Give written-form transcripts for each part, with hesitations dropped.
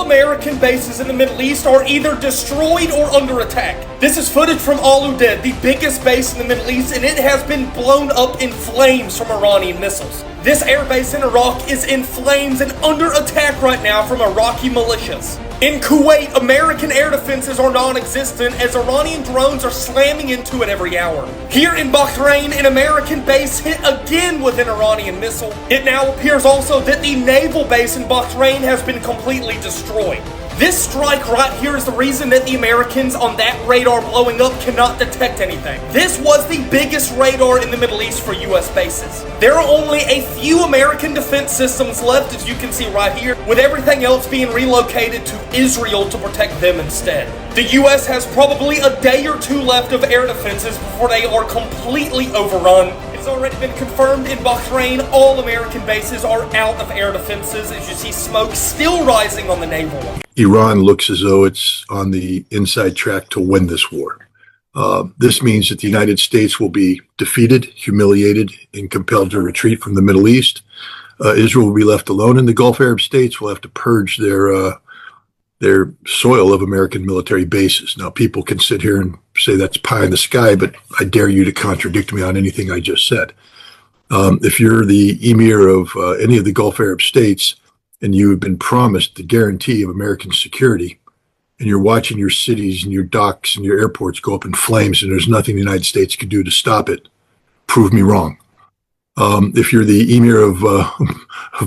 American bases in the Middle East are either destroyed or under attack. This is footage from Al Udeid, the biggest base in the Middle East, and it has been blown up in flames from Iranian missiles. This airbase in Iraq is in flames and under attack right now from Iraqi militias. In Kuwait, American air defenses are non-existent as Iranian drones are slamming into it every hour. Here in Bahrain, an American base hit again with an Iranian missile. It now appears also that the naval base in Bahrain has been completely destroyed. This strike right here is the reason that the Americans on that radar blowing up cannot detect anything. This was the biggest radar in the Middle East for US bases. There are only a few American defense systems left, as you can see right here, with everything else being relocated to Israel to protect them instead. The US has probably a day or two left of air defenses before they are completely overrun. It's already been confirmed in Bahrain, all American bases are out of air defenses, as you see smoke still rising on the naval one. Iran looks as though it's on the inside track to win this war. This means that the United States will be defeated, humiliated, and compelled to retreat from the Middle East. Israel will be left alone, and the Gulf Arab states will have to purge their soil of American military bases. Now, people can sit here and say that's pie in the sky, but I dare you to contradict me on anything I just said. If you're the emir of any of the Gulf Arab states, and you have been promised the guarantee of American security, and you're watching your cities and your docks and your airports go up in flames, and there's nothing the United States can do to stop it, prove me wrong. If you're the emir of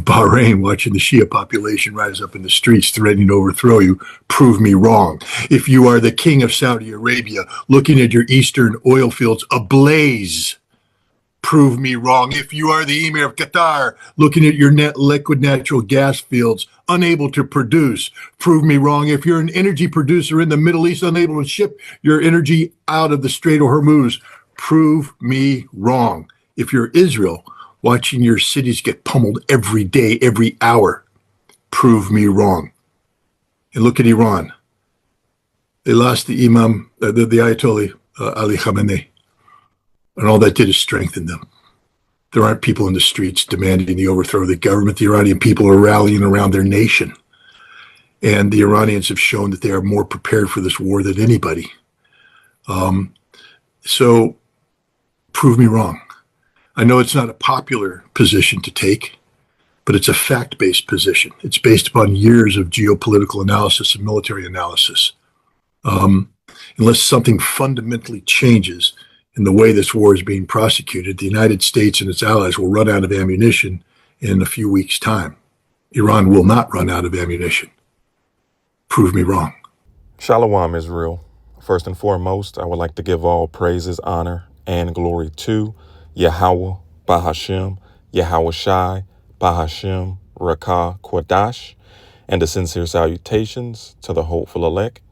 Bahrain, watching the Shia population rise up in the streets threatening to overthrow you, prove me wrong. If you are the king of Saudi Arabia, looking at your eastern oil fields ablaze, prove me wrong. If you are the emir of Qatar, looking at your liquid natural gas fields, unable to produce, prove me wrong. If you're an energy producer in the Middle East, unable to ship your energy out of the Strait of Hormuz, prove me wrong. If you're Israel, watching your cities get pummeled every day, every hour, prove me wrong. And look at Iran. They lost the Ayatollah Ali Khamenei. And all that did is strengthen them. There aren't people in the streets demanding the overthrow of the government. The Iranian people are rallying around their nation. And the Iranians have shown that they are more prepared for this war than anybody. So prove me wrong. I know it's not a popular position to take, but it's a fact-based position. It's based upon years of geopolitical analysis and military analysis. Unless something fundamentally changes in the way this war is being prosecuted, the United States and its allies will run out of ammunition in a few weeks' time. Iran will not run out of ammunition. Prove me wrong. Shalom, Israel. First and foremost, I would like to give all praises, honor, and glory to Yahweh, Bahashem, Yahweh Shai, Bahashem, Rakah, Quadash, and the sincere salutations to the hopeful elect.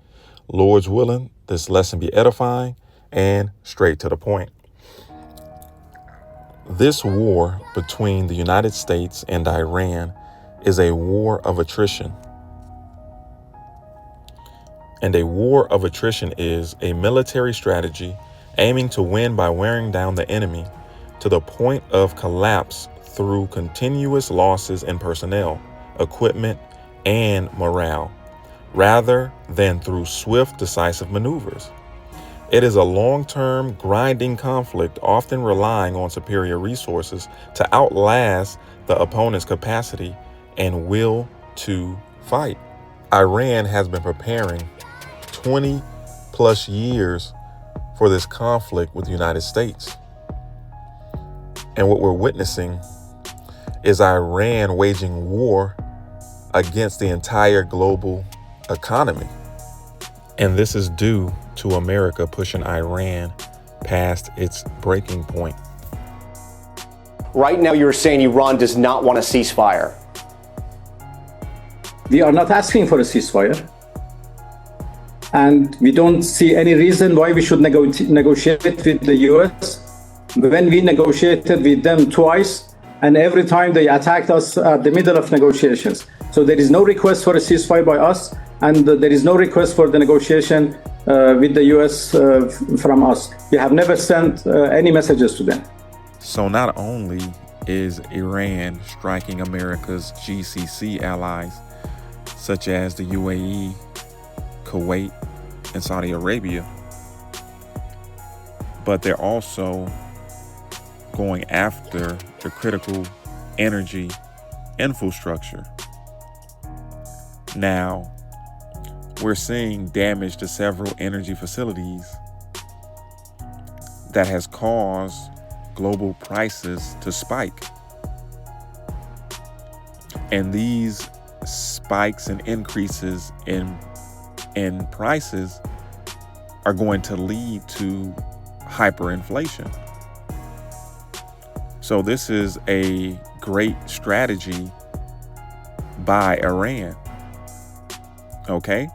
Lord's willing, this lesson be edifying and straight to the point. This war between the United States and Iran is a war of attrition. And a war of attrition is a military strategy aiming to win by wearing down the enemy to the point of collapse through continuous losses in personnel, equipment, and morale, rather than through swift, decisive maneuvers. It is a long-term, grinding conflict, often relying on superior resources to outlast the opponent's capacity and will to fight. Iran has been preparing 20 plus years for this conflict with the United States. And what we're witnessing is Iran waging war against the entire global economy. And this is due to America pushing Iran past its breaking point. Right now, you're saying Iran does not want a ceasefire. We are not asking for a ceasefire. And we don't see any reason why we should negotiate with the US. When we negotiated with them twice, and every time they attacked us at the middle of negotiations. So there is no request for a ceasefire by us, and there is no request for the negotiation with the US from us. We have never sent any messages to them. So not only is Iran striking America's GCC allies, such as the UAE, Kuwait, and Saudi Arabia. But they're also going after the critical energy infrastructure. Now, we're seeing damage to several energy facilities that has caused global prices to spike. And these spikes and increases in prices are going to lead to hyperinflation. So this is a great strategy by Iran. Okay?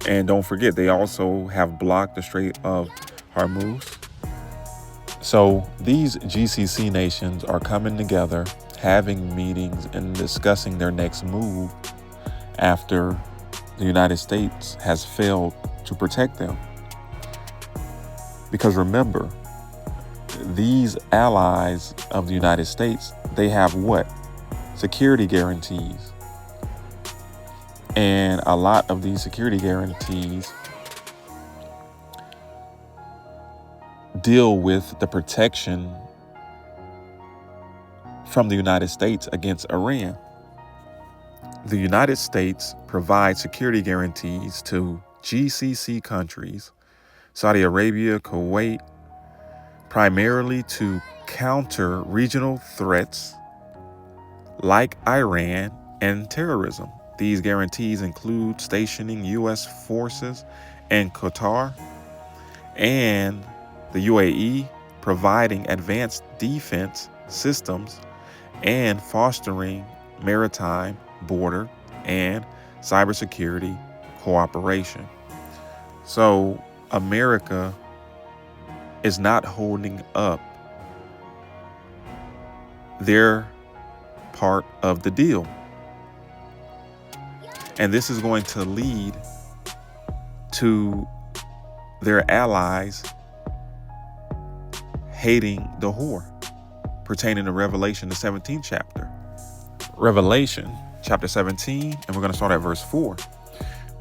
And don't forget, they also have blocked the Strait of Hormuz. So these GCC nations are coming together, having meetings and discussing their next move after the United States has failed to protect them. Because remember, these allies of the United States, they have what? Security guarantees. And a lot of these security guarantees deal with the protection from the United States against Iran. The United States provides security guarantees to GCC countries, Saudi Arabia, Kuwait, primarily to counter regional threats like Iran and terrorism. These guarantees include stationing U.S. forces in Qatar and the UAE, providing advanced defense systems and fostering maritime, border, and cybersecurity cooperation. So America is not holding up their part of the deal. And this is going to lead to their allies hating the whore, pertaining to Revelation, the 17th chapter. Revelation chapter 17, and we're going to start at verse 4.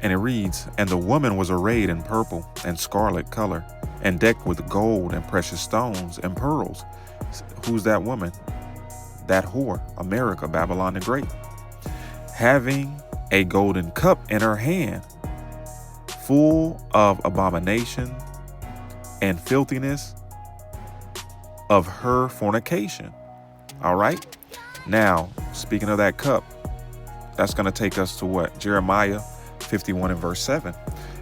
And it reads, "And the woman was arrayed in purple and scarlet color, and decked with gold and precious stones and pearls." Who's that woman? That whore, America, Babylon the Great. "Having a golden cup in her hand, full of abomination and filthiness of her fornication." All right. Now, speaking of that cup, that's going to take us to what? Jeremiah 51 and verse 7.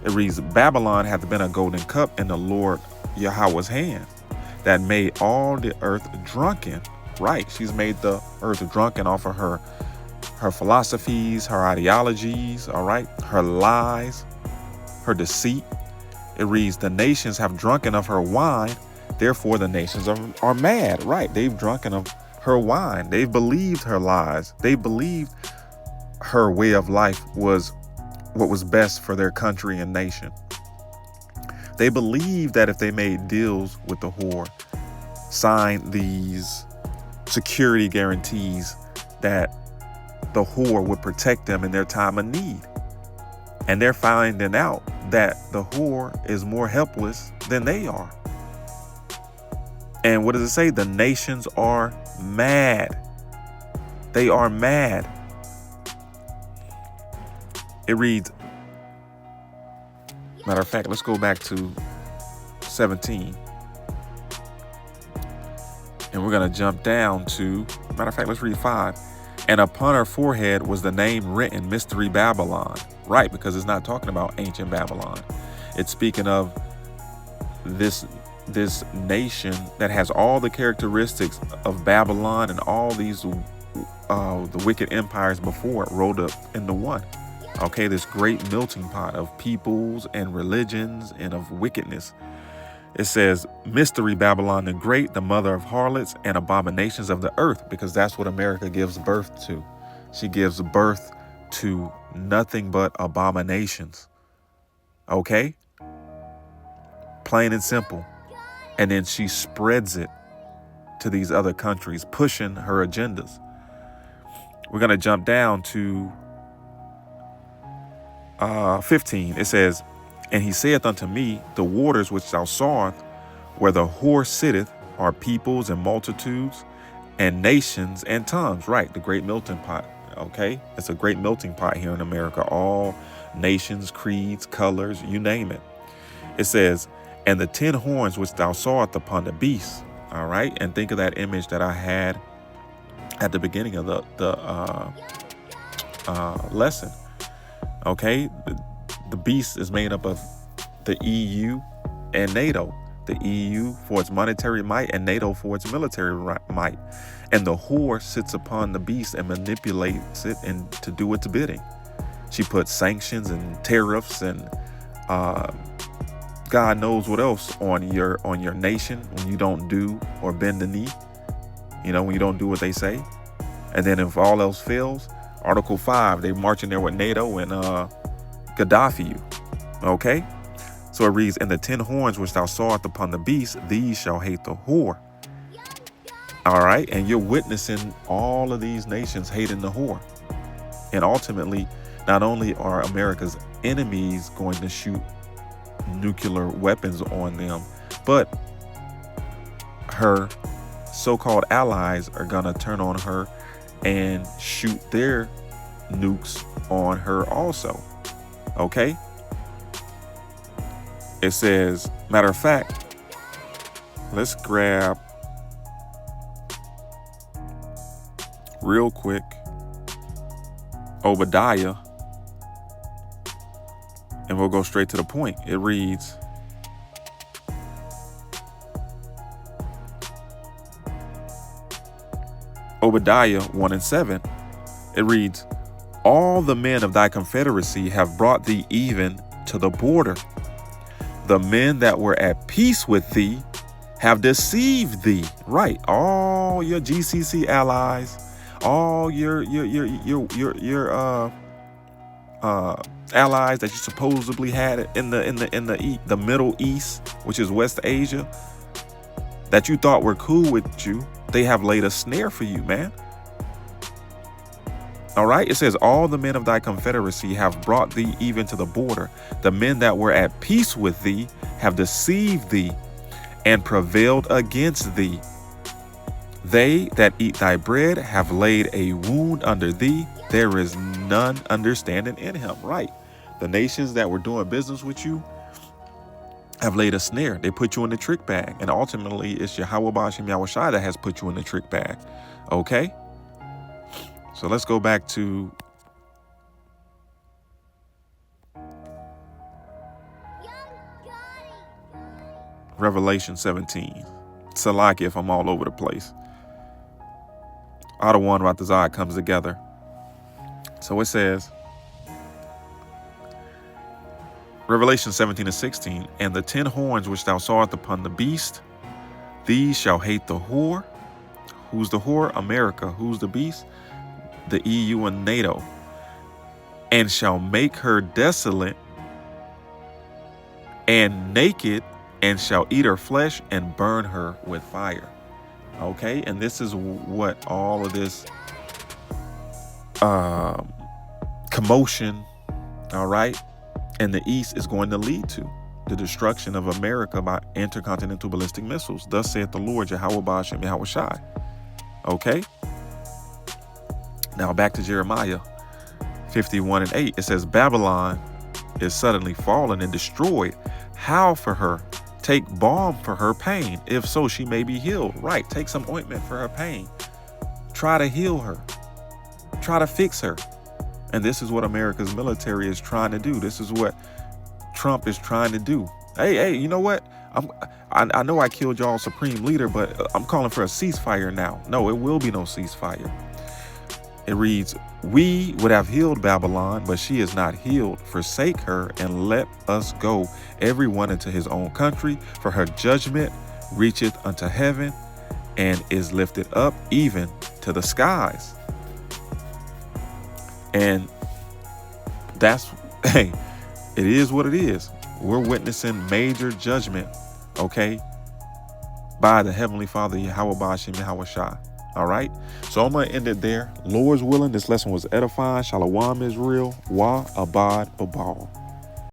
It reads, "Babylon hath been a golden cup in the Lord Yahweh's hand, that made all the earth drunken." Right. She's made the earth drunken off of her philosophies, her ideologies, all right, her lies, her deceit. It reads, "The nations have drunken of her wine, therefore the nations are mad." Right. They've drunken of her wine. They've believed her lies. They believed her way of life was what was best for their country and nation. They believed that if they made deals with the whore, signed these security guarantees, that the whore would protect them in their time of need. And they're finding out that the whore is more helpless than they are. And what does it say? The nations are mad. They are mad. It reads, matter of fact, let's go back to 17. And we're going to jump down to, matter of fact, let's read 5. "And upon her forehead was the name written, Mystery Babylon." Right, because it's not talking about ancient Babylon. It's speaking of this nation that has all the characteristics of Babylon and all these the wicked empires before it rolled up into one. Okay, this great melting pot of peoples and religions and of wickedness. It says, "Mystery Babylon the Great, the mother of harlots and abominations of the earth," because that's what America gives birth to. She gives birth to nothing but abominations. Okay? Plain and simple. And then she spreads it to these other countries, pushing her agendas. We're going to jump down to 15, it says, and he saith unto me, the waters which thou sawest, where the whore sitteth, are peoples and multitudes and nations and tongues. Right, the great melting pot. Okay, it's a great melting pot here in America. All nations, creeds, colors, you name it. It says, and the 10 horns which thou sawest upon the beast. All right, and think of that image that I had at the beginning of the lesson. Okay, the beast is made up of the EU and NATO. The EU for its monetary might and NATO for its military might. And the whore sits upon the beast and manipulates it and to do its bidding. She puts sanctions and tariffs and God knows what else on your nation when you don't do or bend the knee. You know, when you don't do what they say. And then if all else fails, Article 5, they march in there with NATO and Gaddafi you. Okay? So it reads, and the 10 horns which thou sawest upon the beast, these shall hate the whore. All right? And you're witnessing all of these nations hating the whore. And ultimately, not only are America's enemies going to shoot nuclear weapons on them, but her so-called allies are going to turn on her and shoot their nukes on her also. Okay? It says, matter of fact, let's grab real quick Obadiah and we'll go straight to the point. It reads, Obadiah 1 and 7. It reads, all the men of thy confederacy have brought thee even to the border. The men that were at peace with thee have deceived thee. Right. All your GCC allies, all your allies that you supposedly had in the Middle East, which is West Asia, that you thought were cool with you, they have laid a snare for you, man. All right. It says, all the men of thy confederacy have brought thee even to the border. The men that were at peace with thee have deceived thee and prevailed against thee. They that eat thy bread have laid a wound under thee. There is none understanding in him. Right. The nations that were doing business with you have laid a snare. They put you in the trick bag. And ultimately, it's Yahweh Ba'ashem Yahushai that has put you in the trick bag. Okay? So let's go back to Revelation 17. Salaki if I'm all over the place. Adawan Ratazai comes together. So it says, Revelation 17 and 16, and the 10 horns which thou sawest upon the beast, these shall hate the whore. Who's the whore? America. Who's the beast? The EU and NATO. And shall make her desolate and naked, and shall eat her flesh and burn her with fire. Okay, and this is what all of this commotion, all right, in the East is going to lead to. The destruction of America by intercontinental ballistic missiles. Thus saith the Lord, Yahweh Ba'ashem Yahushai. Okay? Now back to Jeremiah 51 and 8. It says, Babylon is suddenly fallen and destroyed. Howl for her. Take balm for her pain. If so, she may be healed. Right. Take some ointment for her pain. Try to heal her. Try to fix her. And this is what America's military is trying to do. This is what Trump is trying to do. Hey, you know what? I know I killed y'all supreme leader, but I'm calling for a ceasefire now. No, it will be no ceasefire. It reads, we would have healed Babylon, but she is not healed. Forsake her and let us go, everyone into his own country, for her judgment reacheth unto heaven and is lifted up even to the skies. And that's, hey, it is what it is. We're witnessing major judgment, okay, by the Heavenly Father, Yahweh Ba'ashem Yahushai. All right. So I'm going to end it there. Lord's willing, this lesson was edifying. Shalom Israel. Wa abad babal.